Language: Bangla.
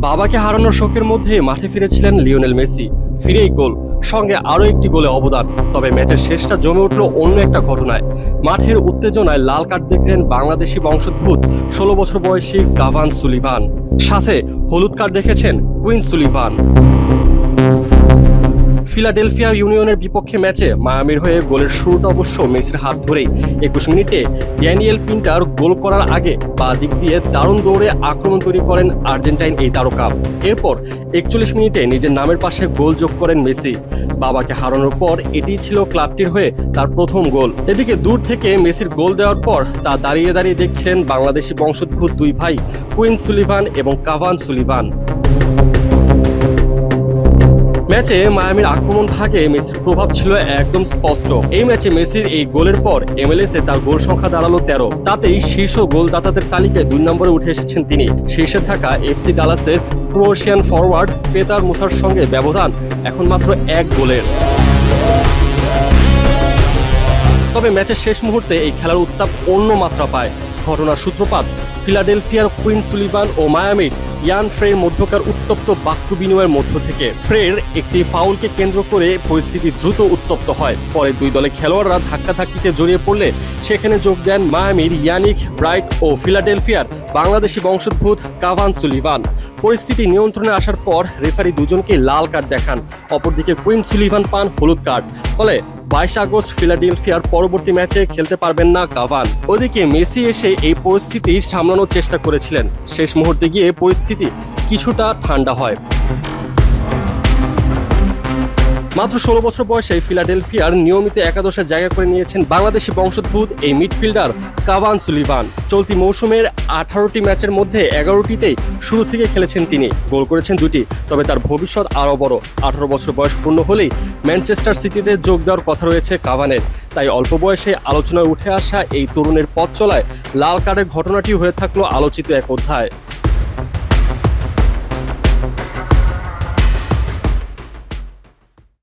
বাবাকে হারানোর শোকের মধ্যে মাঠে ফিরেছিলেন লিওনেল মেসি। ফিরেই গোল, সঙ্গে আরও একটি গোলে অবদান। তবে ম্যাচের শেষটা জমে উঠল অন্য একটা ঘটনায়। মাঠের উত্তেজনায় লাল কার্ড দেখলেন বাংলাদেশি বংশোদ্ভূত 16 বছর বয়সী কাভান সুলিভান। সাথে হলুদ কার্ড দেখেছেন কুইন সুলিভান। ফিলাডেলফিয়া ইউনিয়নের বিপক্ষে ম্যাচে মায়ামির হয়ে গোলের শুরুটা অবশ্য মেসির হাত ধরেই। 21 মিনিটে ড্যানিয়েল পিন্টার গোল করার আগে বাঁ দিক দিয়ে দারুণ দৌড়ে আক্রমণ তৈরি করেন আর্জেন্টাইন এই তারকা। এরপর 41 মিনিটে নিজের নামের পাশে গোল যোগ করেন মেসি। বাবাকে হারানোর পর এটিই ছিল ক্লাবটির হয়ে তার প্রথম গোল। এদিকে দূর থেকে মেসির গোল দেওয়ার পর তা দাঁড়িয়ে দাঁড়িয়ে দেখছিলেন বাংলাদেশি বংশোদ্ভূত দুই ভাই কুইন সুলিভান এবং কাভান সুলিভান। ম্যাচে মায়ামির আক্রমণ ভাগে মেসির প্রভাব ছিল একদম স্পষ্ট। এই ম্যাচে মেসির এই গোলের পর MLS-এ তার গোল সংখ্যা দাঁড়ালো 13। তাতেই শীর্ষ গোলদাতাদের তালিকায় 2 নম্বরে উঠে এসেছেন তিনি। শীর্ষে থাকা FC ডালাসের ক্রোয়েশিয়ান ফরওয়ার্ড পেতার মুসার সঙ্গে ব্যবধান এখন মাত্র 1 গোলের। তবে ম্যাচের শেষ মুহূর্তে এই খেলার উত্তাপ অন্য মাত্রা পায়। ঘটনার সূত্রপাত ফিলাডেলফিয়ার কুইন সুলিভান ও মায়ামির ইয়ান ফ্রের মধ্যকার উত্তপ্ত বাক্য বিনিময়ের মধ্য থেকে। ফ্রের একটি ফাউলকে কেন্দ্র করে পরিস্থিতি দ্রুত উত্তপ্ত হয়। পরে দুই দলের খেলোয়াড়রা ধাক্কাধাক্কিতে জড়িয়ে পড়লে সেখানে যোগ দেন মায়ামির ইয়ানিক ব্রাইট ও ফিলাডেলফিয়ার বাংলাদেশি বংশোদ্ভূত কাভান সুলিভান। পরিস্থিতি নিয়ন্ত্রণে আসার পর রেফারি দুজনকে লাল কার্ড দেখান। অপরদিকে কুইন সুলিভান পান হলুদ কার্ড। ফলে 22 আগস্ট ফিলাডেলফিয়ার পরবর্তী ম্যাচে খেলতে পারবেন না কাভান। ওদিকে মেসি এসে এই পরিস্থিতি সামলানোর চেষ্টা করেছিলেন। শেষ মুহূর্তে গিয়ে পরিস্থিতি কিছুটা ঠান্ডা হয়। মাত্র 16 বছর বয়সে ফিলাডেলফিয়ার নিয়মিত একাদশে জায়গা করে নিয়েছেন বাংলাদেশি বংশোদ্ভূত এই মিডফিল্ডার কাভান সুলিভান। চলতি মৌসুমের 18টি ম্যাচের মধ্যে 11টিতেই শুরু থেকে খেলেছেন তিনি। গোল করেছেন 2টি। তবে তার ভবিষ্যৎ আরও বড়। 18 বছর বয়স পূর্ণ হলেই ম্যানচেস্টার সিটিতে যোগ দেওয়ার কথা রয়েছে কাভানের। তাই অল্প বয়সে আলোচনায় উঠে আসা এই তরুণের পথ চলায় লাল কার্ডের ঘটনাটি হয়ে থাকলো আলোচিত এক অধ্যায়।